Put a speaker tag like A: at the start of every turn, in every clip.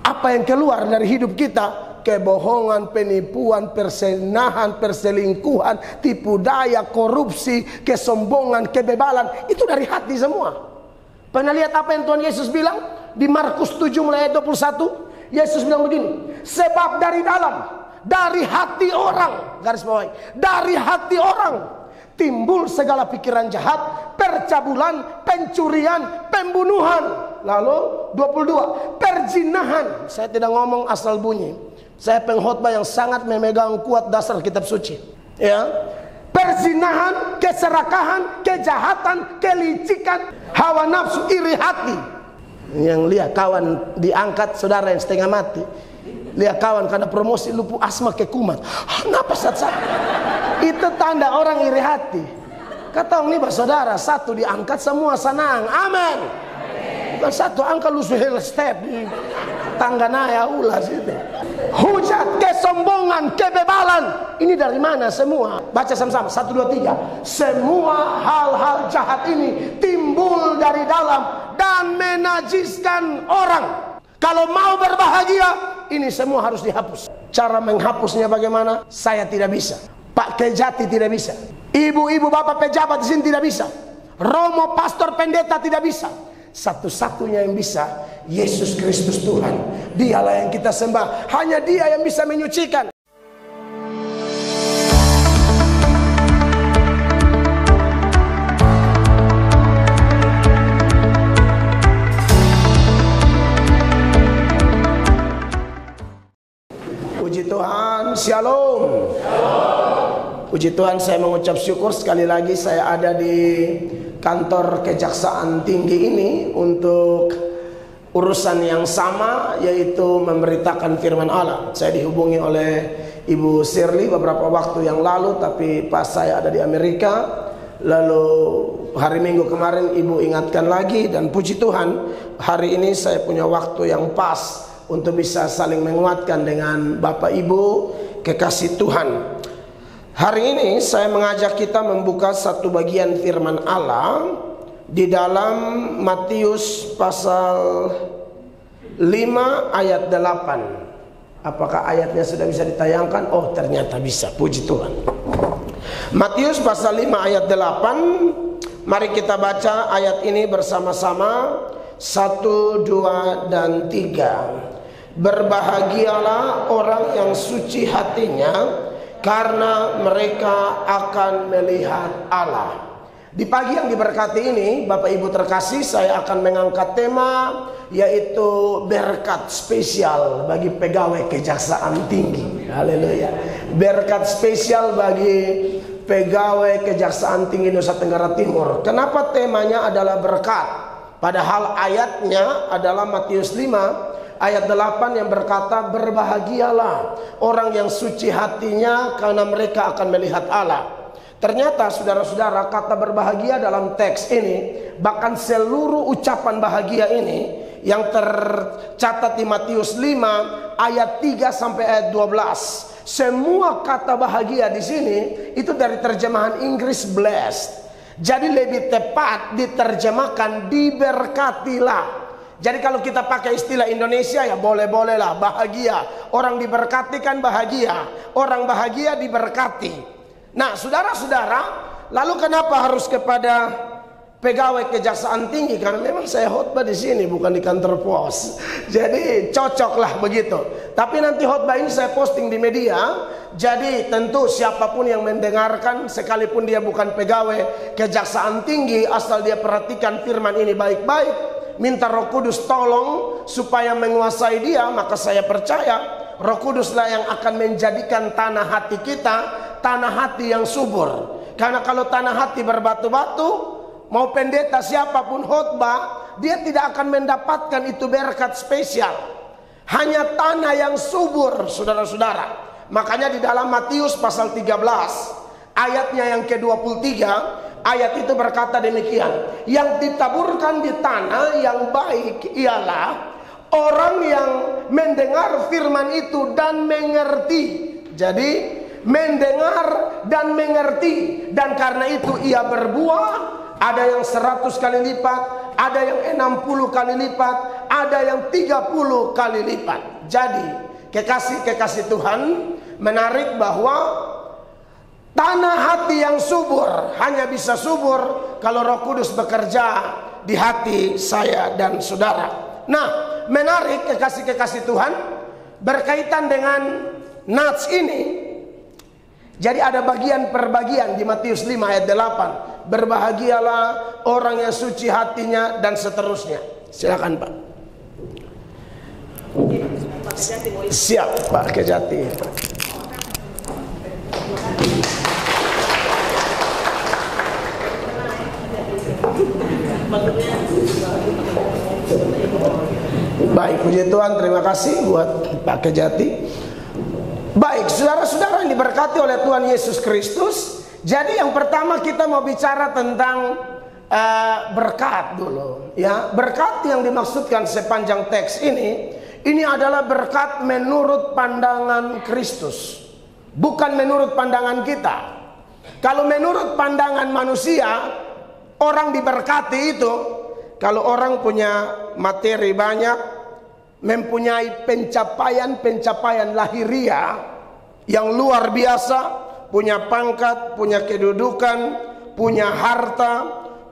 A: Apa yang keluar dari hidup kita? Kebohongan, penipuan, persinahan, perselingkuhan, tipu daya, korupsi, kesombongan, kebebalan. Itu dari hati semua. Pernah lihat apa yang Tuhan Yesus bilang? Di Markus 7 mulai ayat 21. Yesus bilang begini, sebab dari dalam, dari hati orang, garis bawahi, dari hati orang timbul segala pikiran jahat, percabulan, pencurian, pembunuhan. Lalu 22, perzinahan. Saya tidak ngomong asal bunyi. Saya pengkhotbah yang sangat memegang kuat dasar kitab suci. Ya, perzinahan, keserakahan, kejahatan, kelicikan, hawa nafsu, iri hati. Yang lihat kawan diangkat, saudara yang setengah mati. Lihat kawan karena promosi lupu asma ke kumat. Kenapa saat-saat? Itu tanda orang iri hati. Kata orang ini saudara, satu diangkat semua senang. Amin. Bukan satu angka lu suhel step di tangga naya ulas itu. Hujat, kesombongan, kebebalan. Ini dari mana semua? Baca sama-sama. 1, 2, 3. Semua hal-hal jahat ini timbul dari dalam dan menajiskan orang. Kalau mau berbahagia, ini semua harus dihapus. Cara menghapusnya bagaimana? Saya tidak bisa. Pak Kejati tidak bisa. Ibu-ibu bapak pejabat di sini tidak bisa. Romo pastor pendeta tidak bisa. Satu-satunya yang bisa, Yesus Kristus Tuhan. Dialah yang kita sembah. Hanya Dia yang bisa menyucikan. Puji Tuhan, shalom. Puji Tuhan, saya mengucap syukur sekali lagi saya ada di kantor Kejaksaan Tinggi ini untuk urusan yang sama, yaitu memberitakan firman Allah. Saya dihubungi oleh Ibu Shirley beberapa waktu yang lalu, tapi pas saya ada di Amerika. Lalu hari Minggu kemarin Ibu ingatkan lagi, dan puji Tuhan hari ini saya punya waktu yang pas untuk bisa saling menguatkan dengan Bapak Ibu kekasih Tuhan. Hari ini saya mengajak kita membuka satu bagian firman Allah di dalam Matius pasal 5 ayat 8. Apakah ayatnya sudah bisa ditayangkan? Oh, ternyata bisa. Puji Tuhan. Matius pasal 5 ayat 8. Mari kita baca ayat ini bersama-sama. 1, 2, dan 3. Berbahagialah orang yang suci hatinya, karena mereka akan melihat Allah. Di pagi yang diberkati ini, Bapak Ibu terkasih, saya akan mengangkat tema, yaitu berkat spesial bagi pegawai Kejaksaan Tinggi. Haleluya. Berkat spesial bagi pegawai Kejaksaan Tinggi Nusa Tenggara Timur. Kenapa temanya adalah berkat? Padahal ayatnya adalah Matius 5 ayat 8 yang berkata, berbahagialah orang yang suci hatinya, karena mereka akan melihat Allah. Ternyata saudara-saudara, kata berbahagia dalam teks ini, bahkan seluruh ucapan bahagia ini yang tercatat di Matius 5 ayat 3 sampai ayat 12, semua kata bahagia di sini itu dari terjemahan Inggris blessed. Jadi lebih tepat diterjemahkan diberkatilah. Jadi kalau kita pakai istilah Indonesia, ya boleh-boleh lah, bahagia. Orang diberkati kan bahagia. Orang bahagia diberkati. Nah, saudara-saudara, lalu kenapa harus kepada pegawai Kejaksaan Tinggi? Karena memang saya khotbah di sini, bukan di kantor pos. Jadi cocoklah begitu. Tapi nanti khotbah ini saya posting di media. Jadi tentu siapapun yang mendengarkan, sekalipun dia bukan pegawai Kejaksaan Tinggi, asal dia perhatikan firman ini baik-baik, minta Roh Kudus tolong supaya menguasai dia, maka saya percaya Roh Kuduslah yang akan menjadikan tanah hati kita tanah hati yang subur. Karena kalau tanah hati berbatu-batu, mau pendeta siapapun khotbah, dia tidak akan mendapatkan itu berkat spesial. Hanya tanah yang subur, saudara-saudara. Makanya di dalam Matius pasal 13 ayatnya yang ke-23, ayat itu berkata demikian, yang ditaburkan di tanah yang baik ialah orang yang mendengar firman itu dan mengerti. Jadi mendengar dan mengerti, dan karena itu ia berbuah. Ada yang 100 kali lipat, ada yang 60 kali lipat, ada yang 30 kali lipat. Jadi kekasih Tuhan, menarik bahwa tanah hati yang subur hanya bisa subur kalau Roh Kudus bekerja di hati saya dan saudara. Nah, menarik kekasih Tuhan, berkaitan dengan nats ini. Jadi ada bagian per bagian di Matius 5 ayat 8. Berbahagialah orang yang suci hatinya dan seterusnya. Silakan Pak. Siap Pak Kejati. Baik, puji Tuhan, terima kasih buat Pak Kejati. Baik, saudara-saudara yang diberkati oleh Tuhan Yesus Kristus. Jadi yang pertama kita mau bicara tentang berkat dulu, ya. Berkat yang dimaksudkan sepanjang teks ini adalah berkat menurut pandangan Kristus, bukan menurut pandangan kita. Kalau menurut pandangan manusia, orang diberkati itu kalau orang punya materi banyak, mempunyai pencapaian lahiriah yang luar biasa, punya pangkat, punya kedudukan, punya harta,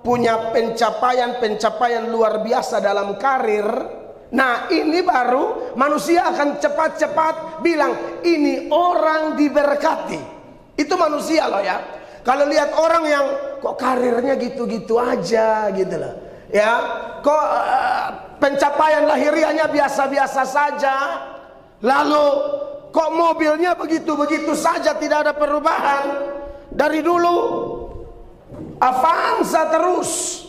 A: punya pencapaian luar biasa dalam karir. Nah, ini baru manusia akan cepat-cepat bilang ini orang diberkati. Itu manusia loh ya. Kalau lihat orang yang kok karirnya gitu-gitu aja gitu loh, ya, kok pencapaian lahiriahnya biasa-biasa saja, lalu kok mobilnya begitu-begitu saja, tidak ada perubahan dari dulu, Avanza terus.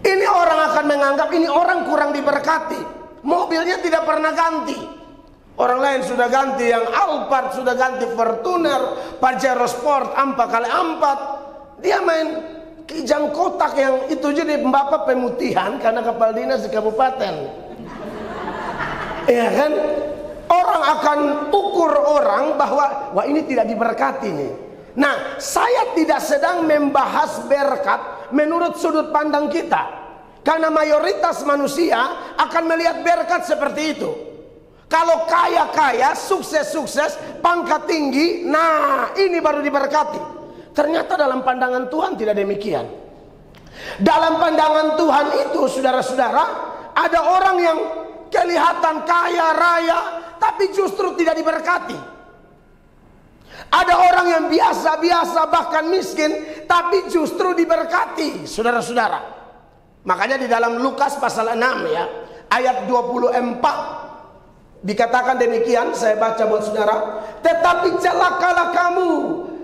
A: Ini orang akan menganggap ini orang kurang diberkati. Mobilnya tidak pernah ganti. Orang lain sudah ganti, yang Alphard sudah ganti Fortuner, Pajero Sport 4x4. Dia main kijang kotak yang itu jadi bapak pemutihan karena kepala dinas di kabupaten. Iya kan? Orang akan ukur orang bahwa wah ini tidak diberkati nih. Nah, saya tidak sedang membahas berkat menurut sudut pandang kita, karena mayoritas manusia akan melihat berkat seperti itu. Kalau kaya-kaya, sukses-sukses, pangkat tinggi, nah ini baru diberkati. Ternyata dalam pandangan Tuhan tidak demikian. Dalam pandangan Tuhan itu, saudara-saudara, ada orang yang kelihatan kaya raya tapi justru tidak diberkati. Ada orang yang biasa-biasa bahkan miskin tapi justru diberkati, saudara-saudara. Makanya di dalam Lukas pasal 6 ya, ayat 24 dikatakan demikian, saya baca buat saudara. Tetapi celakalah kamu,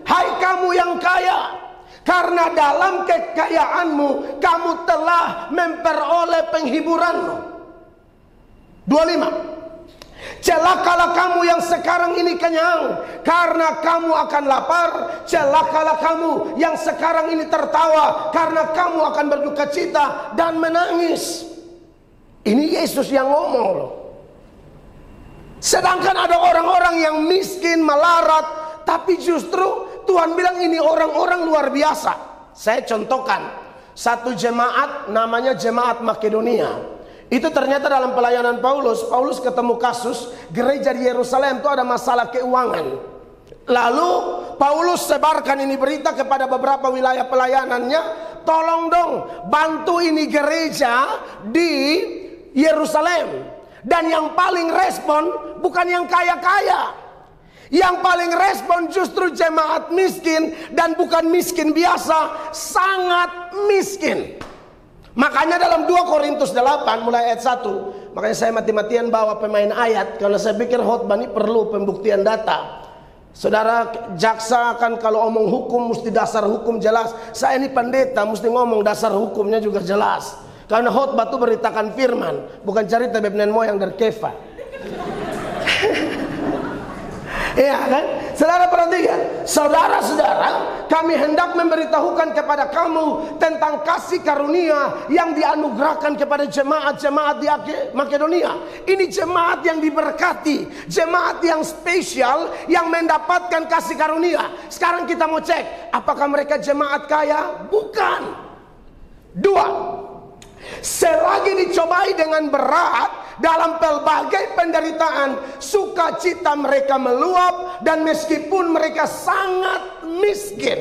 A: hai kamu yang kaya, karena dalam kekayaanmu kamu telah memperoleh penghiburanmu. 25. Celakalah kamu yang sekarang ini kenyang, karena kamu akan lapar. Celakalah kamu yang sekarang ini tertawa, karena kamu akan berduka cita dan menangis. Ini Yesus yang ngomong loh. Sedangkan ada orang-orang yang miskin, melarat, tapi justru Tuhan bilang ini orang-orang luar biasa. Saya contohkan satu jemaat, namanya Jemaat Makedonia. Itu ternyata dalam pelayanan Paulus ketemu kasus gereja di Yerusalem itu ada masalah keuangan. Lalu Paulus sebarkan ini berita kepada beberapa wilayah pelayanannya, tolong dong bantu ini gereja di Yerusalem. Dan yang paling respon bukan yang kaya-kaya. Yang paling respon justru jemaat miskin, dan bukan miskin biasa, sangat miskin. Makanya dalam 2 Korintus 8 mulai ayat 1, makanya saya mati-matian bawa pemain ayat, karena saya pikir khotbah ini perlu pembuktian data. Saudara, jaksa kan kalau omong hukum mesti dasar hukum jelas. Saya ini pendeta mesti ngomong dasar hukumnya juga jelas. Karena khotbah itu beritakan firman, bukan cerita bebnen moyang dari Kefa. Iya kan? Saudara perhatikan, saudara-saudara, kami hendak memberitahukan kepada kamu tentang kasih karunia yang dianugerahkan kepada jemaat-jemaat di Makedonia. Ini jemaat yang diberkati, jemaat yang spesial, yang mendapatkan kasih karunia. Sekarang kita mau cek, apakah mereka jemaat kaya? Bukan. 2. Selagi dicobai dengan berat dalam pelbagai penderitaan, sukacita mereka meluap. Dan meskipun mereka sangat miskin,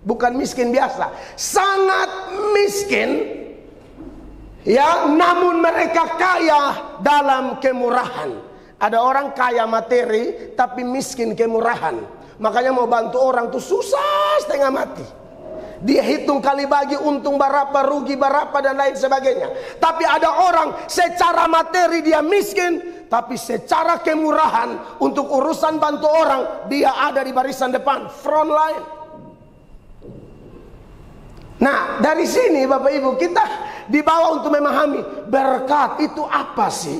A: bukan miskin biasa, sangat miskin, ya, namun mereka kaya dalam kemurahan. Ada orang kaya materi tapi miskin kemurahan. Makanya mau bantu orang tuh susah setengah mati. Dia hitung kali bagi, untung berapa, rugi berapa, dan lain sebagainya. Tapi ada orang secara materi dia miskin, tapi secara kemurahan untuk urusan bantu orang dia ada di barisan depan, front line. Nah, dari sini Bapak Ibu kita dibawa untuk memahami berkat itu apa sih?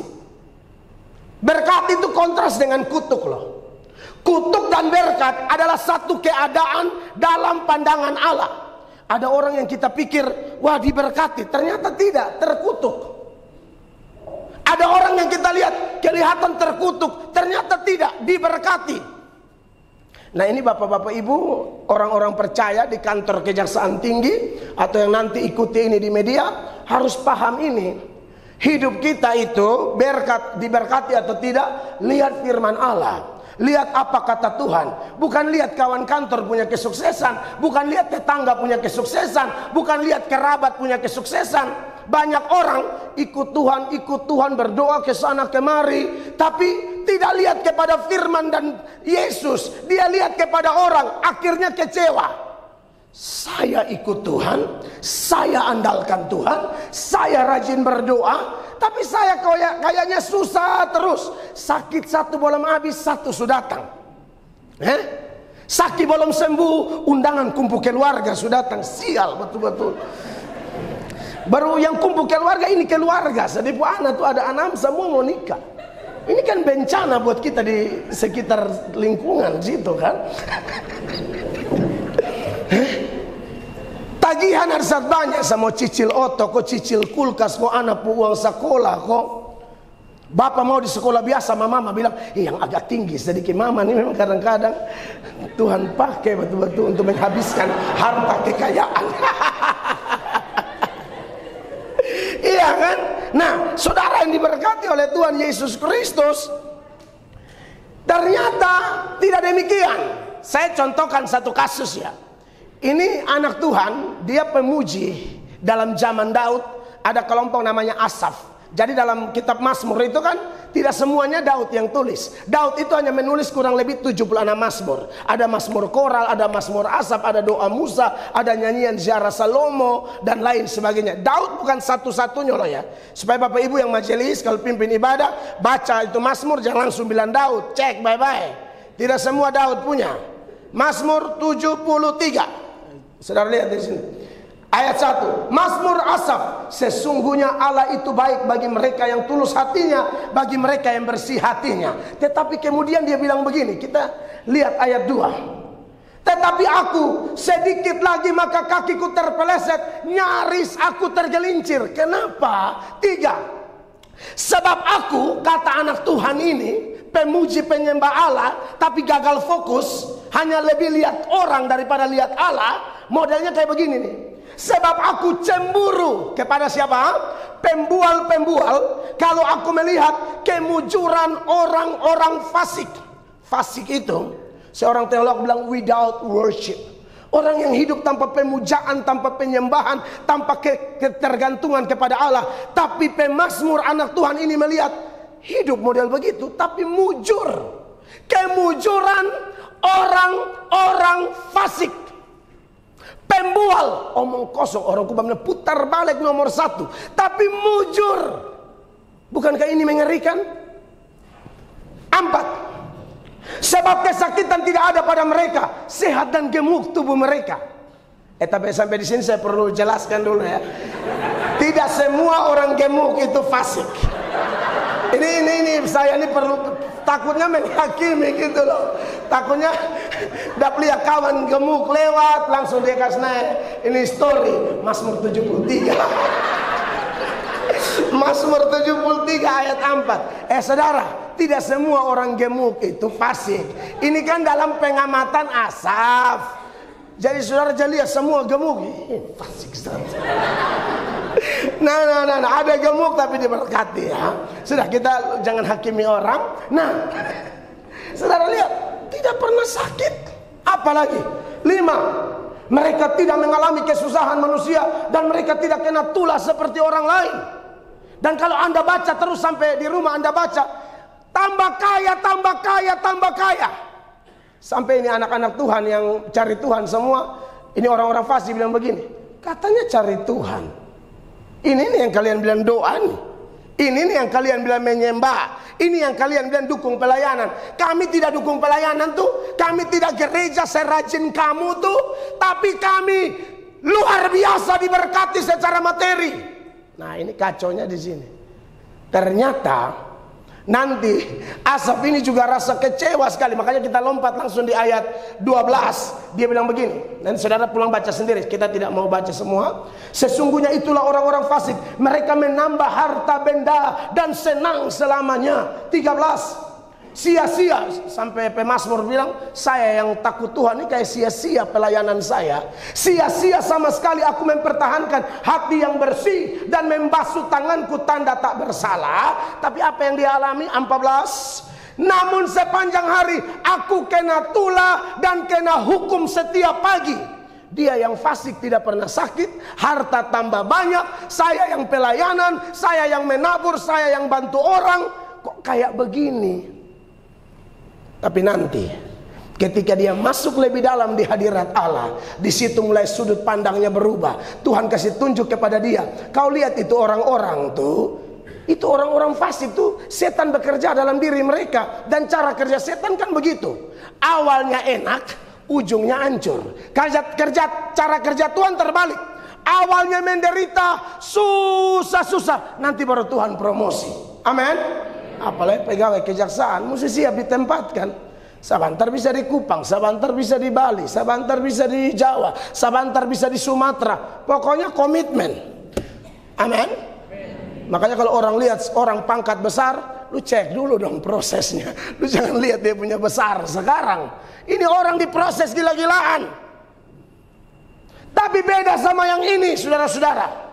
A: Berkat itu kontras dengan kutuk loh. Kutuk dan berkat adalah satu keadaan dalam pandangan Allah. Ada orang yang kita pikir, wah diberkati, ternyata tidak, terkutuk. Ada orang yang kita lihat kelihatan terkutuk, ternyata tidak, diberkati. Nah ini bapak-bapak ibu, orang-orang percaya di kantor kejaksaan tinggi, atau yang nanti ikuti ini di media, harus paham ini. Hidup kita itu berkat, diberkati atau tidak, lihat firman Allah. Lihat apa kata Tuhan. Bukan lihat kawan kantor punya kesuksesan, bukan lihat tetangga punya kesuksesan, bukan lihat kerabat punya kesuksesan. Banyak orang ikut Tuhan berdoa ke sana kemari, tapi tidak lihat kepada firman dan Yesus. Dia lihat kepada orang, akhirnya kecewa. Saya ikut Tuhan, saya andalkan Tuhan, saya rajin berdoa, tapi saya kayaknya susah terus. Sakit satu belum habis, satu sudah datang. Sakit belum sembuh, undangan kumpul keluarga sudah datang. Sial betul-betul. Baru yang kumpul keluarga ini keluarga. Sedipu anak tuh ada anak semua mau nikah. Ini kan bencana buat kita di sekitar lingkungan situ kan. Tagihan harus banyak, sama cicil oto, kok cicil kulkas, kok anak uang sekolah, kok bapak mau di sekolah biasa, mama bilang, yang agak tinggi sedikit. Mama ini memang kadang-kadang Tuhan pakai betul-betul untuk menghabiskan harta kekayaan. Iya kan? Nah, saudara yang diberkati oleh Tuhan Yesus Kristus, ternyata tidak demikian. Saya contohkan satu kasus ya. Ini anak Tuhan, dia pemuji. Dalam zaman Daud ada kelompok namanya Asaf. Jadi dalam kitab Mazmur itu kan tidak semuanya Daud yang tulis. Daud itu hanya menulis kurang lebih 76 Mazmur. Ada Mazmur Koral, ada Mazmur Asaf, ada doa Musa, ada nyanyian ziarah Salomo, dan lain sebagainya. Daud bukan satu-satunya loh ya. Supaya Bapak Ibu yang majelis kalau pimpin ibadah baca itu Mazmur, jangan langsung bilang Daud. Cek bye-bye. Tidak semua Daud punya. Mazmur 73. Saudara lihat di sini. Ayat 1. Mazmur Asaf, sesungguhnya Allah itu baik bagi mereka yang tulus hatinya, bagi mereka yang bersih hatinya. Tetapi kemudian dia bilang begini, kita lihat ayat 2. Tetapi aku sedikit lagi maka kakiku terpeleset, nyaris aku tergelincir. Kenapa? 3. Sebab aku, kata anak Tuhan ini, pemuji penyembah Allah, tapi gagal fokus, hanya lebih lihat orang daripada lihat Allah. Modelnya kayak begini nih. Sebab aku cemburu kepada siapa? Pembual-pembual. Kalau aku melihat kemujuran orang-orang fasik. Fasik itu, seorang teolog bilang without worship. Orang yang hidup tanpa pemujaan, tanpa penyembahan, tanpa ketergantungan kepada Allah. Tapi pemazmur anak Tuhan ini melihat hidup model begitu, tapi mujur. Kemujuran orang-orang fasik. Pembual, omong kosong, orang Kuba putar balik nomor 1, tapi mujur. Bukankah ini mengerikan? 4. Sebab kesakitan tidak ada pada mereka, sehat dan gemuk tubuh mereka. Tapi sampai di sini saya perlu jelaskan dulu ya. Tidak semua orang gemuk itu fasik. Ini saya ini perlu, takutnya menghakimi gitu loh. Takutnya dapat lihat kawan gemuk lewat langsung dia kasih naik ini story Mazmur 73. Mazmur 73 ayat 4. Saudara, tidak semua orang gemuk itu fasik. Ini kan dalam pengamatan Asaf. Jadi saudara lihat semua gemuk fasik. Nah, ada gemuk tapi diberkati ya. Sudah, kita jangan hakimi orang. Nah, saudara lihat, tidak pernah sakit. Apalagi 5, mereka tidak mengalami kesusahan manusia dan mereka tidak kena tulah seperti orang lain. Dan kalau Anda baca terus sampai di rumah Anda baca, tambah kaya, tambah kaya, tambah kaya. Sampai ini anak-anak Tuhan yang cari Tuhan semua, ini orang-orang fasik bilang begini, katanya cari Tuhan. Ini nih yang kalian bilang doa nih. Ini nih yang kalian bilang menyembah. Ini yang kalian bilang dukung pelayanan. Kami tidak dukung pelayanan tuh. Kami tidak gereja serajin kamu tuh. Tapi kami luar biasa diberkati secara materi. Nah, ini kacaunya di sini. Ternyata nanti Asaf ini juga rasa kecewa sekali. Makanya kita lompat langsung di ayat 12. Dia bilang begini. Dan saudara pulang baca sendiri. Kita tidak mau baca semua. Sesungguhnya itulah orang-orang fasik. Mereka menambah harta benda dan senang selamanya. 13. Sia-sia. Sampai pemazmur bilang, saya yang takut Tuhan ini kayak sia-sia pelayanan saya. Sia-sia sama sekali aku mempertahankan hati yang bersih dan membasuh tanganku tanda tak bersalah. Tapi apa yang dia alami? 14. Namun sepanjang hari aku kena tulah dan kena hukum setiap pagi. Dia yang fasik tidak pernah sakit, harta tambah banyak. Saya yang pelayanan, saya yang menabur, saya yang bantu orang. Kok kayak begini? Tapi nanti ketika dia masuk lebih dalam di hadirat Allah, di situ mulai sudut pandangnya berubah. Tuhan kasih tunjuk kepada dia. Kau lihat itu orang-orang tuh, itu orang-orang fasik tuh, setan bekerja dalam diri mereka. Dan cara kerja setan kan begitu. Awalnya enak, ujungnya hancur. Cara kerja Tuhan terbalik. Awalnya menderita, susah-susah, nanti baru Tuhan promosi. Amin. Apalagi pegawai kejaksaan mesti siap ditempatkan. Sebentar bisa di Kupang, sebentar bisa di Bali, sebentar bisa di Jawa, sebentar bisa di Sumatera. Pokoknya komitmen. Amin. Makanya kalau orang lihat orang pangkat besar, lu cek dulu dong prosesnya. Lu jangan lihat dia punya besar sekarang. Ini orang diproses gila-gilaan. Tapi beda sama yang ini, saudara-saudara.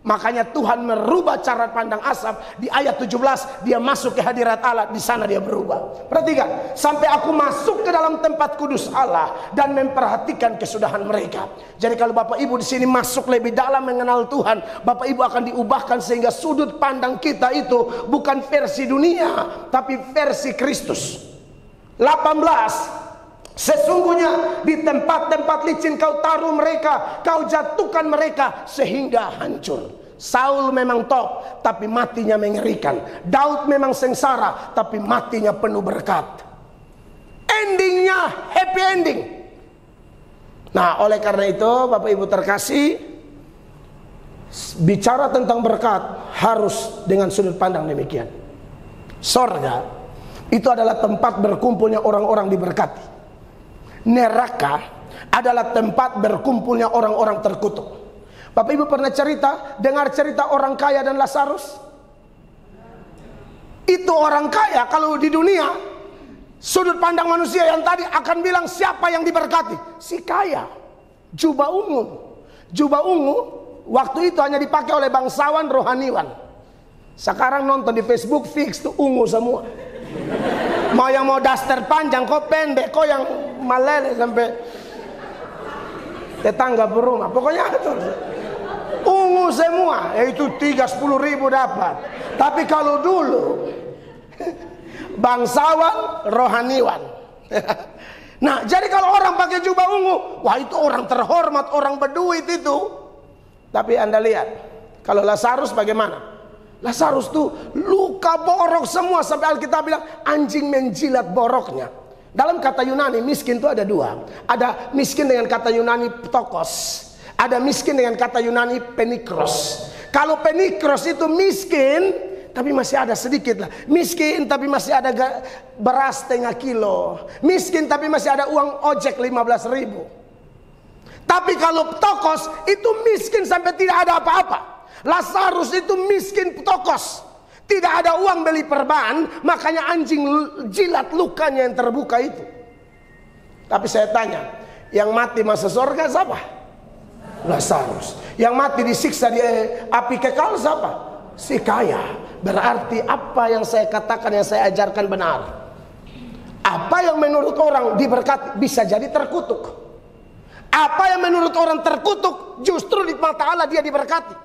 A: Makanya Tuhan merubah cara pandang Asaf. Di ayat 17 dia masuk ke hadirat Allah. Di sana dia berubah. Perhatikan, sampai aku masuk ke dalam tempat kudus Allah dan memperhatikan kesudahan mereka. Jadi kalau Bapak Ibu di sini masuk lebih dalam mengenal Tuhan, Bapak Ibu akan diubahkan sehingga sudut pandang kita itu bukan versi dunia, tapi versi Kristus. 18. Sesungguhnya di tempat-tempat licin kau taruh mereka, kau jatuhkan mereka sehingga hancur. Saul memang top, tapi matinya mengerikan. Daud memang sengsara, tapi matinya penuh berkat. Endingnya happy ending. Nah, oleh karena itu Bapak Ibu terkasih, bicara tentang berkat harus dengan sudut pandang demikian. Sorga itu adalah tempat berkumpulnya orang-orang diberkati. Neraka adalah tempat berkumpulnya orang-orang terkutuk. Bapak Ibu pernah dengar cerita orang kaya dan Lazarus? Itu orang kaya kalau di dunia, sudut pandang manusia yang tadi akan bilang siapa yang diberkati? Si kaya. Jubah ungu. Jubah ungu waktu itu hanya dipakai oleh bangsawan rohaniwan. Sekarang nonton di Facebook fix tuh ungu semua. Mau yang mau daster panjang, kok pendek, kok yang malele sampai tetangga berumah. Pokoknya itu ungu semua. Itu 30.000 dapat. Tapi kalau dulu bangsawan rohaniwan. Nah, jadi kalau orang pakai jubah ungu, wah itu orang terhormat, orang berduit itu. Tapi Anda lihat, kalau Lazarus bagaimana? Lazarus tuh luka borok semua, sampai Alkitab bilang anjing menjilat boroknya. Dalam kata Yunani miskin itu ada dua. Ada miskin dengan kata Yunani ptokos, ada miskin dengan kata Yunani penikros. Kalau penikros itu miskin tapi masih ada sedikit lah. Miskin tapi masih ada beras setengah kilo. Miskin tapi masih ada uang ojek 15.000. Tapi kalau ptokos itu miskin sampai tidak ada apa-apa. Lazarus itu miskin ptokos, tidak ada uang beli perban, makanya anjing jilat lukanya yang terbuka itu. Tapi saya tanya, yang mati masuk surga siapa? Lazarus. Yang mati disiksa di api kekal siapa? Si kaya. Berarti apa yang saya katakan, yang saya ajarkan benar. Apa yang menurut orang diberkati bisa jadi terkutuk. Apa yang menurut orang terkutuk justru di mata Allah dia diberkati.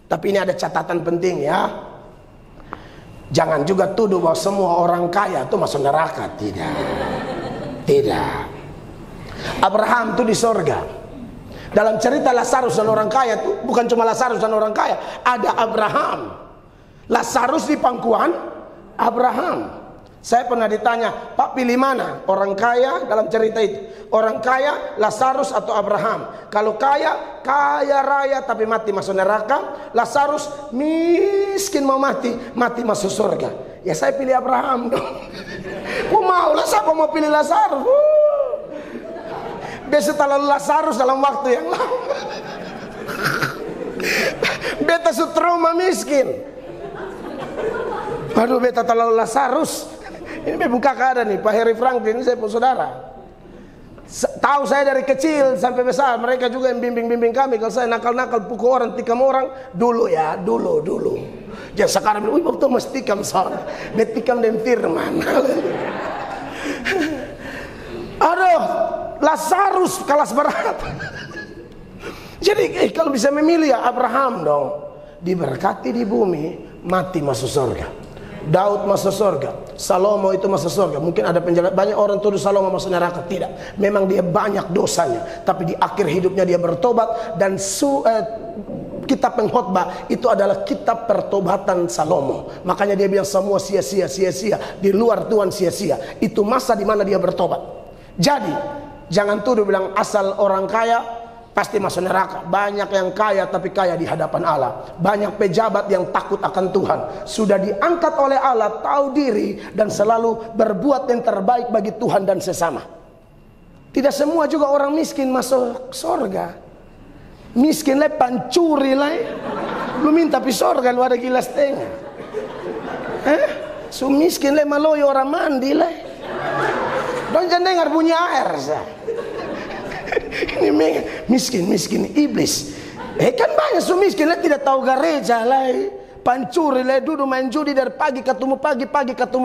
A: Tapi ini ada catatan penting ya. Jangan juga tuduh bahwa semua orang kaya itu masuk neraka. Tidak. Tidak. Abraham itu di sorga. Dalam cerita Lazarus dan orang kaya itu bukan cuma Lazarus dan orang kaya, ada Abraham. Lazarus di pangkuan Abraham. Saya pernah ditanya, Pak pilih mana? Orang kaya dalam cerita itu. Orang kaya, Lazarus atau Abraham? Kalau kaya, kaya raya tapi mati masuk neraka. Lazarus miskin mau mati, mati masuk surga. Ya saya pilih Abraham dong. Mau lah, siapa mau pilih Lazarus? Besok terlalu Lazarus dalam waktu yang lama. Beta sutroma miskin. Aduh, beta terlalu Lazarus. Ini buka keadaan nih, Pak Heri Franklin ini saya pun saudara. Tahu saya dari kecil sampai besar, mereka juga yang bimbing kami. Kalau saya nakal-nakal pukul orang, tikam orang, dulu ya, dulu. Jangan sekarang bilang, wih betul mesti tikam soal, betikam dan firman. Aduh, Lazarus kelas berat. Jadi kalau bisa memilih ya Abraham dong. Diberkati di bumi, mati masuk surga. Daud masuk surga, Salomo itu masuk surga. Mungkin ada penjelasan, banyak orang tuduh Salomo masuk neraka. Tidak, memang dia banyak dosanya, tapi di akhir hidupnya dia bertobat. Dan kitab pengkhotbah itu adalah kitab pertobatan Salomo. Makanya dia bilang semua sia-sia, di luar Tuhan sia-sia. Itu masa di mana dia bertobat. Jadi jangan tuduh bilang asal orang kaya pasti masuk neraka. Banyak yang kaya tapi kaya di hadapan Allah. Banyak pejabat yang takut akan Tuhan, sudah diangkat oleh Allah, tahu diri dan selalu berbuat yang terbaik bagi Tuhan dan sesama. Tidak semua juga orang miskin masuk surga. Miskin lah pancuri lah. Lu minta pi surga lu ada gila setengah. So miskin lah maloyo orang mandi lah. Don't jangan dengar bunyi air sah. Ini miskin iblis. Kan banyak su miskin lah tidak tahu gereja lah, pancuri lah, duduk main judi dari pagi ketemu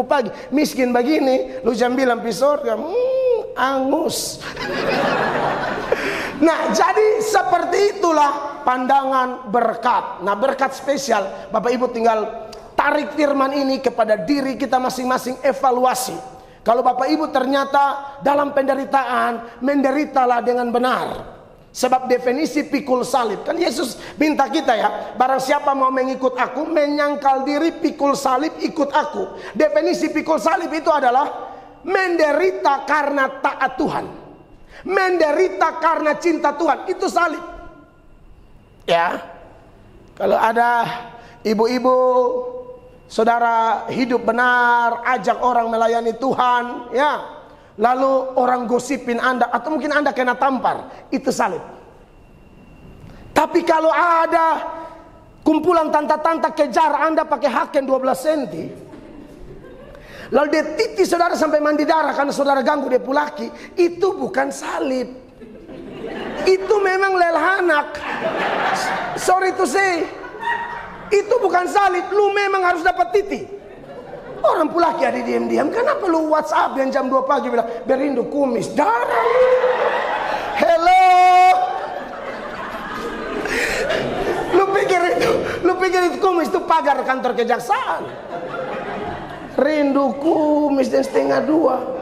A: pagi. Miskin begini, lu jangan bilang pisor, angus. Nah jadi seperti itulah pandangan berkat. Nah berkat spesial, Bapak Ibu tinggal tarik firman ini kepada diri kita masing-masing, evaluasi. Kalau Bapak Ibu ternyata dalam penderitaan, menderitalah dengan benar. Sebab definisi pikul salib, kan Yesus minta kita ya, barang siapa mau mengikut aku, menyangkal diri, pikul salib, ikut aku. Definisi pikul salib itu adalah menderita karena taat Tuhan, menderita karena cinta Tuhan. Itu salib. Ya, kalau ada ibu-ibu, saudara hidup benar, ajak orang melayani Tuhan, ya. Lalu orang gosipin Anda, atau mungkin Anda kena tampar, itu salib. Tapi kalau ada kumpulan tanta-tanta kejar Anda pakai haken 12 cm, lalu dia titi saudara sampai mandi darah karena saudara ganggu dia pulaki, itu bukan salib. Itu memang lelhanak. Sorry to say, itu bukan salib. Lu memang harus dapat titi. Orang pulaki ada diam-diam. Kenapa lu WhatsApp yang jam 2 pagi bilang berindu kumis darah? Hello. Lu pikir itu kumis itu pagar kantor kejaksaan? Rindu kumis dan 1:30.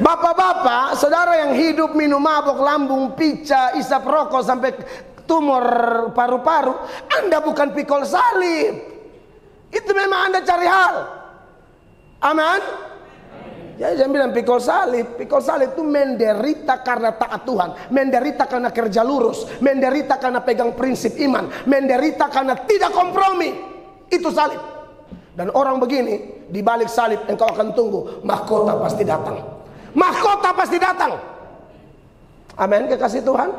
A: Bapak-bapak, saudara yang hidup minum mabok, lambung pica, isap rokok sampai tumor paru-paru, Anda bukan pikul salib. Itu memang Anda cari hal. Aman? Jadi jangan bilang pikul salib. Pikul salib itu menderita karena taat Tuhan, menderita karena kerja lurus, menderita karena pegang prinsip iman, menderita karena tidak kompromi. Itu salib. Dan orang begini, di balik salib engkau akan tunggu mahkota pasti datang. Mahkota pasti datang. Amin, kekasih Tuhan.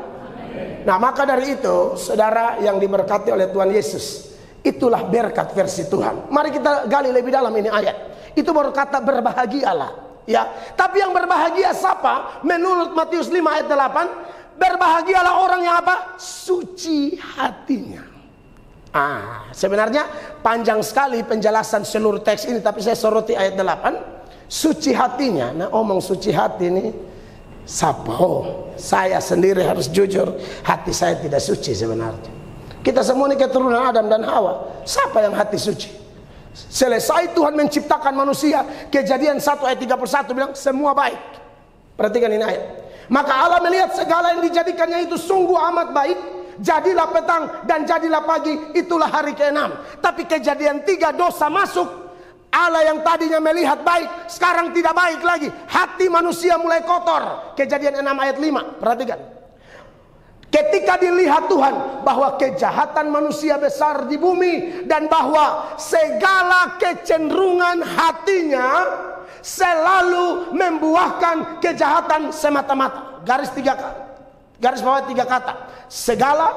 A: Nah maka dari itu, saudara yang diberkati oleh Tuhan Yesus, itulah berkat versi Tuhan. Mari kita gali lebih dalam ini ayat. Itu baru kata berbahagialah, ya. Tapi yang berbahagia siapa? Menurut Matius 5 ayat 8, berbahagialah orang yang apa? Suci hatinya. Sebenarnya panjang sekali penjelasan seluruh teks ini, tapi saya soroti ayat 8. Suci hatinya. Nah, omong suci hati ini siapa? Saya sendiri harus jujur, hati saya tidak suci sebenarnya. Kita semua ini keturunan Adam dan Hawa. Siapa yang hati suci? Selesai Tuhan menciptakan manusia, Kejadian 1 ayat 31 bilang semua baik. Perhatikan ini ayat. Maka Allah melihat segala yang dijadikannya itu sungguh amat baik. Jadilah petang dan jadilah pagi, itulah hari ke-6. Tapi Kejadian 3 dosa masuk. Allah yang tadinya melihat baik, sekarang tidak baik lagi. Hati manusia mulai kotor. Kejadian 6 ayat 5. Perhatikan. Ketika dilihat Tuhan bahwa kejahatan manusia besar di bumi, dan bahwa segala kecenderungan hatinya selalu membuahkan kejahatan semata-mata. Garis bawah 3 kata. Segala,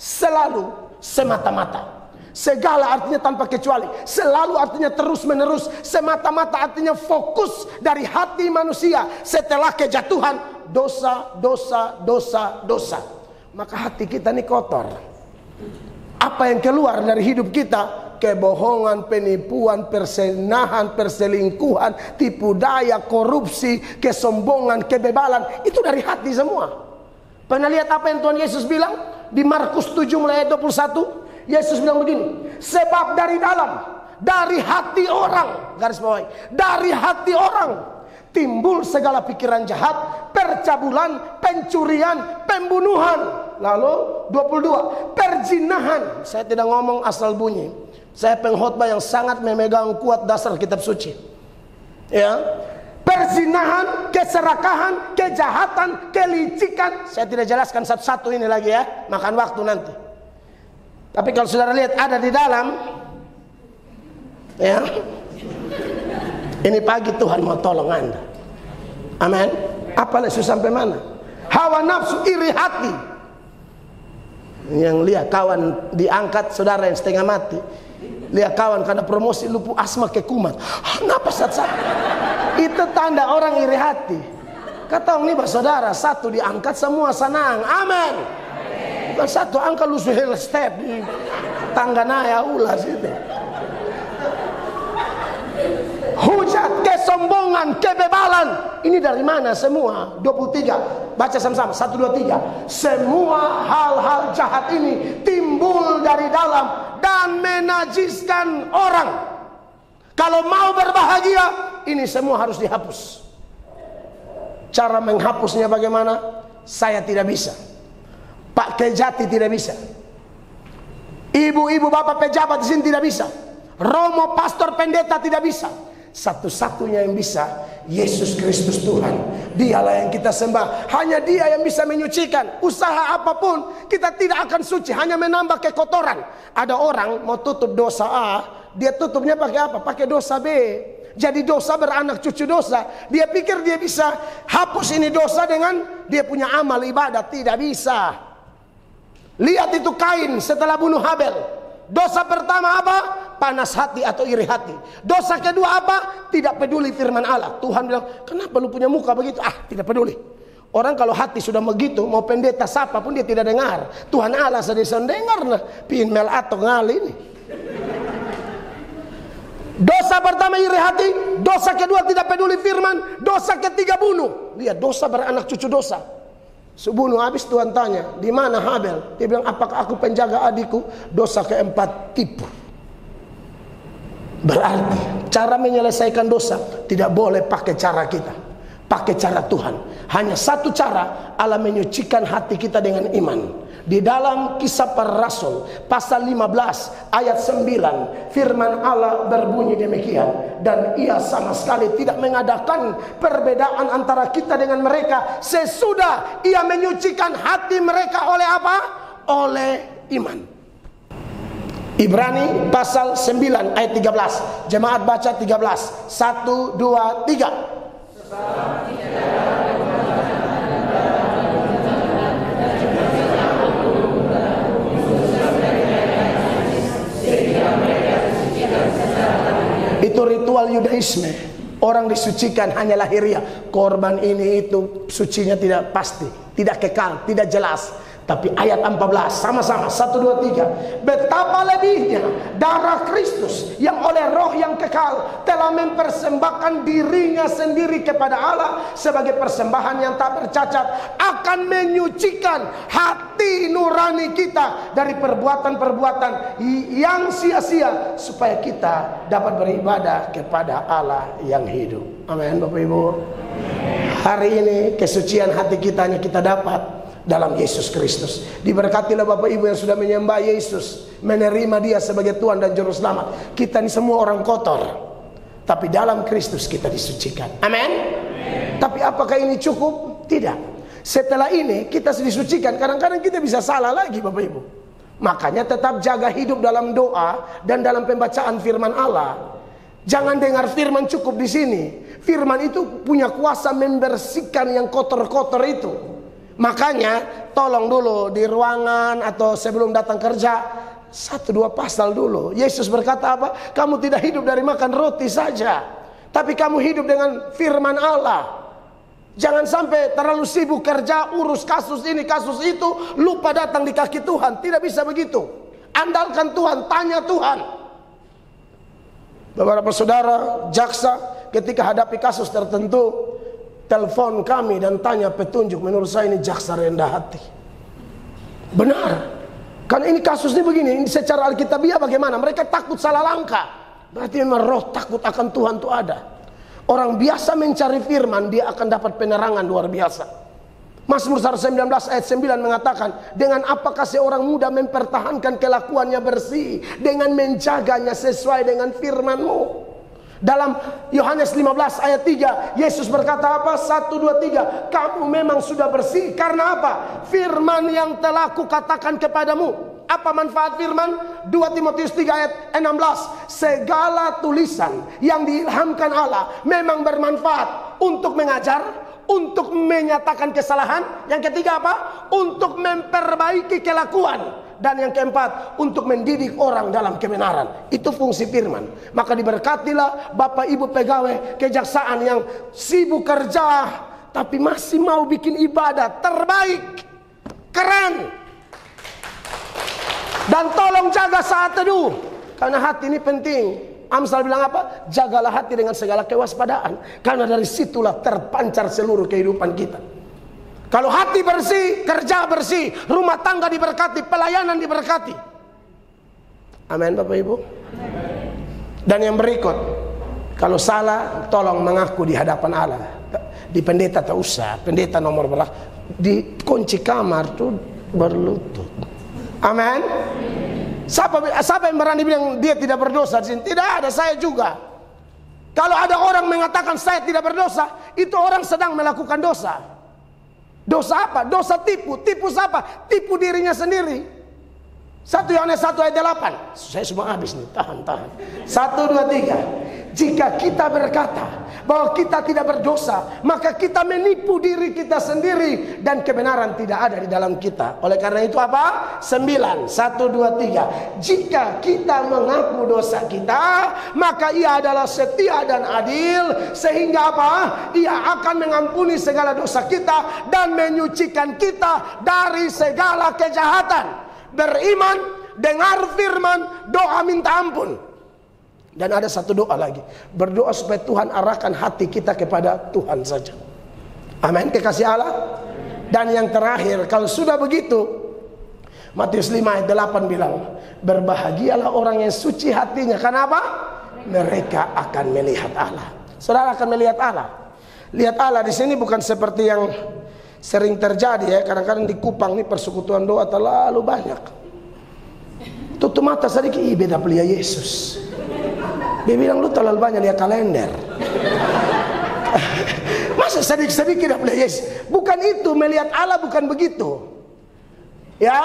A: selalu, semata-mata. Segala artinya tanpa kecuali. Selalu artinya terus menerus. Semata-mata artinya fokus dari hati manusia setelah kejatuhan. Dosa, dosa, dosa, dosa. Maka hati kita ini kotor. Apa yang keluar dari hidup kita? Kebohongan, penipuan, persinahan, perselingkuhan, tipu daya, korupsi, kesombongan, kebebalan. Itu dari hati semua. Pernah lihat apa yang Tuhan Yesus bilang? Di Markus 7 mulai ayat 21. Yesus bilang begini. Sebab dari dalam, dari hati orang, garis bawah, dari hati orang timbul segala pikiran jahat, percabulan, pencurian, pembunuhan. Lalu 22, perzinahan. Saya tidak ngomong asal bunyi. Saya pengkhotbah yang sangat memegang kuat dasar kitab suci. Ya. Perzinahan, keserakahan, kejahatan, kelicikan. Saya tidak jelaskan satu-satu ini lagi ya, makan waktu nanti. Tapi kalau saudara lihat ada di dalam, ya, ini pagi Tuhan mau tolong Anda. Amin. Apa lesu sampai mana? Hawa nafsu, iri hati. Yang lihat kawan diangkat, saudara yang setengah mati. Lihat kawan karena promosi lupu asma ke kumat. Napas satu-satu. Itu tanda orang iri hati. Kata nih bah saudara, satu diangkat semua senang. Amin. Bukan satu angkat lu suhel step di tangga naya ulas itu. Hujat, kesombongan, kebebalan. Ini dari mana semua? 23. Baca sama-sama. 1, 2, 3. Semua hal-hal jahat ini timbul dari dalam dan menajiskan orang. Kalau mau berbahagia, ini semua harus dihapus. Cara menghapusnya bagaimana? Saya tidak bisa. Pak Kejati tidak bisa. Ibu-ibu bapak pejabat di sini tidak bisa. Romo pastor pendeta tidak bisa. Satu-satunya yang bisa, Yesus Kristus Tuhan. Dialah yang kita sembah. Hanya Dia yang bisa menyucikan. Usaha apapun kita tidak akan suci, hanya menambah kekotoran. Ada orang mau tutup dosa A, dia tutupnya pakai apa? Pakai dosa B. Jadi dosa beranak cucu dosa. Dia pikir dia bisa hapus ini dosa dengan dia punya amal ibadah. Tidak bisa. Lihat itu Kain setelah bunuh Habel. Dosa pertama apa? Panas hati atau iri hati. Dosa kedua apa? Tidak peduli firman Allah. Tuhan bilang, kenapa lu punya muka begitu? Tidak peduli. Orang kalau hati sudah begitu, mau pendeta siapa pun dia tidak dengar. Tuhan Allah sedang dengar nah. Pinmel atau ngali ini. Dosa pertama iri hati. Dosa kedua tidak peduli firman. Dosa ketiga bunuh. Lihat, dosa beranak cucu dosa. Sebunuh habis Tuhan tanya, di mana Habel? Dia bilang, apakah aku penjaga adikku? Dosa keempat, tipu. Berarti cara menyelesaikan dosa tidak boleh pakai cara kita, pakai cara Tuhan. Hanya satu cara, Allah menyucikan hati kita dengan iman. Di dalam Kisah Para Rasul pasal 15 ayat 9, firman Allah berbunyi demikian, dan Ia sama sekali tidak mengadakan perbedaan antara kita dengan mereka sesudah Ia menyucikan hati mereka oleh apa? Oleh iman. Ibrani pasal 9 ayat 13. Jemaat baca 13. 1, 2, 3. Itu ritual Yudaisme. Orang disucikan hanya lahiriah. Korban ini itu sucinya tidak pasti, tidak kekal, tidak jelas. Tapi ayat 14 sama-sama 1, 2, 3. Betapa lebihnya darah Kristus yang oleh roh yang kekal telah mempersembahkan dirinya sendiri kepada Allah sebagai persembahan yang tak bercacat, akan menyucikan hati nurani kita dari perbuatan-perbuatan yang sia-sia, supaya kita dapat beribadah kepada Allah yang hidup. Amin, Bapak Ibu. Hari ini kesucian hati kita hanya kita dapat dalam Yesus Kristus. Diberkatilah Bapak Ibu yang sudah menyembah Yesus, menerima Dia sebagai Tuhan dan Juru Selamat. Kita ini semua orang kotor, tapi dalam Kristus kita disucikan. Amin. Tapi apakah ini cukup? Tidak. Setelah ini kita disucikan, kadang-kadang kita bisa salah lagi Bapak Ibu. Makanya tetap jaga hidup dalam doa dan dalam pembacaan firman Allah. Jangan dengar firman cukup di sini. Firman itu punya kuasa membersihkan yang kotor-kotor itu. Makanya tolong dulu di ruangan atau sebelum datang kerja 1-2 pasal dulu. Yesus berkata apa? Kamu tidak hidup dari makan roti saja, tapi kamu hidup dengan firman Allah. Jangan sampai terlalu sibuk kerja, urus kasus ini, kasus itu, lupa datang di kaki Tuhan. Tidak bisa begitu. Andalkan Tuhan, tanya Tuhan. Beberapa saudara jaksa ketika hadapi kasus tertentu telepon kami dan tanya petunjuk. Menurut saya ini jaksa rendah hati. Benar. Karena ini kasusnya begini, ini secara Alkitabiah bagaimana? Mereka takut salah langkah. Berarti memang roh takut akan Tuhan itu ada. Orang biasa mencari firman, dia akan dapat penerangan luar biasa. Mazmur 119 ayat 9 mengatakan, dengan apakah seorang muda mempertahankan kelakuannya bersih, dengan menjaganya sesuai dengan firman-Mu. Dalam Yohanes 15 ayat 3, Yesus berkata apa? 1, 2, 3. Kamu memang sudah bersih. Karena apa? Firman yang telah kukatakan kepadamu. Apa manfaat firman? 2 Timotius 3 ayat 16. Segala tulisan yang diilhamkan Allah memang bermanfaat untuk mengajar, untuk menyatakan kesalahan. Yang ketiga apa? Untuk memperbaiki kelakuan. Dan yang keempat, untuk mendidik orang dalam kebenaran. Itu fungsi firman. Maka diberkatilah Bapak Ibu pegawai kejaksaan yang sibuk kerja, tapi masih mau bikin ibadah terbaik. Keren. Dan tolong jaga saat teduh, karena hati ini penting. Amsal bilang apa? Jagalah hati dengan segala kewaspadaan, karena dari situlah terpancar seluruh kehidupan kita. Kalau hati bersih, kerja bersih, rumah tangga diberkati, pelayanan diberkati. Amin Bapak Ibu. Dan yang berikut, kalau salah tolong mengaku di hadapan Allah. Di pendeta tak usah, pendeta nomor berapa, di kunci kamar tuh berlutut. Amin. Siapa yang berani bilang dia tidak berdosa di sini? Tidak ada, saya juga. Kalau ada orang mengatakan saya tidak berdosa, itu orang sedang melakukan dosa. Dosa apa? Dosa tipu. Tipu siapa? Tipu dirinya sendiri. 1 Yohanes 1 ayat 8. Saya semua habis nih. Tahan. 1, 2, 3. Jika kita berkata bahwa kita tidak berdosa, maka kita menipu diri kita sendiri dan kebenaran tidak ada di dalam kita. Oleh karena itu apa? 9. 1, 2, 3. Jika kita mengaku dosa kita, maka Ia adalah setia dan adil, sehingga apa? Ia akan mengampuni segala dosa kita dan menyucikan kita dari segala kejahatan. Beriman, dengar firman, doa minta ampun. Dan ada satu doa lagi, berdoa supaya Tuhan arahkan hati kita kepada Tuhan saja. Amin, kekasih Allah. Dan yang terakhir, kalau sudah begitu, Matius 5 ayat 8 bilang, berbahagialah orang yang suci hatinya. Kenapa? Mereka akan melihat Allah. Saudara akan melihat Allah. Lihat Allah di sini bukan seperti yang sering terjadi ya. Kadang-kadang di Kupang nih persekutuan doa terlalu banyak. Tutup mata sedikit, beda pelia Yesus. Dia bilang lu terlalu banyak lihat kalender. Masa sedikit-sedikit lihat Yesus? Bukan itu, melihat Allah bukan begitu. Ya,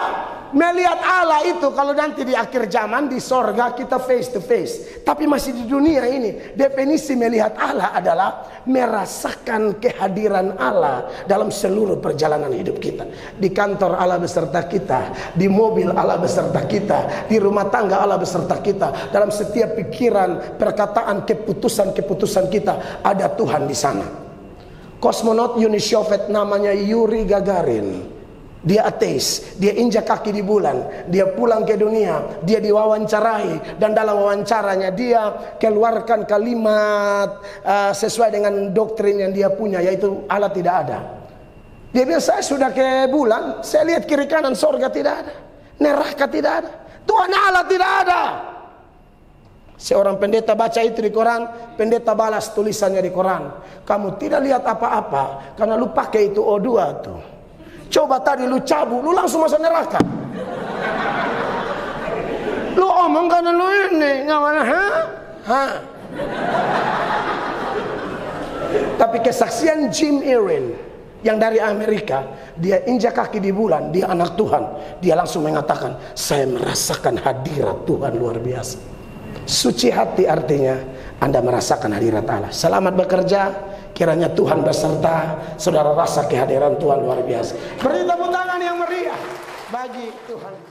A: Melihat Allah itu kalau nanti di akhir zaman di sorga kita face to face. Tapi masih di dunia ini definisi melihat Allah adalah merasakan kehadiran Allah dalam seluruh perjalanan hidup kita. Di kantor Allah beserta kita, di mobil Allah beserta kita, di rumah tangga Allah beserta kita, dalam setiap pikiran, perkataan, keputusan-keputusan kita ada Tuhan di sana. Kosmonot Uni Soviet namanya Yuri Gagarin. Dia ateis, dia injak kaki di bulan, dia pulang ke dunia, dia diwawancarai, dan dalam wawancaranya dia keluarkan kalimat sesuai dengan doktrin yang dia punya, yaitu Allah tidak ada. Dia bilang, saya sudah ke bulan, saya lihat kiri kanan sorga tidak ada, neraka tidak ada, Tuhan Allah tidak ada. Seorang pendeta baca itu di Quran, pendeta balas tulisannya di Quran, kamu tidak lihat apa-apa karena lu pakai itu O2 tuh. Coba tadi lu cabut, lu langsung masuk neraka. Lu omong karena lu ini, ngawana, Tapi kesaksian Jim Irwin yang dari Amerika, dia injak kaki di bulan, dia anak Tuhan, dia langsung mengatakan, saya merasakan hadirat Tuhan luar biasa. Suci hati artinya Anda merasakan hadirat Allah. Selamat bekerja. Kiranya Tuhan beserta saudara rasa kehadiran Tuhan luar biasa. Beri tepuk tangan yang meriah bagi Tuhan.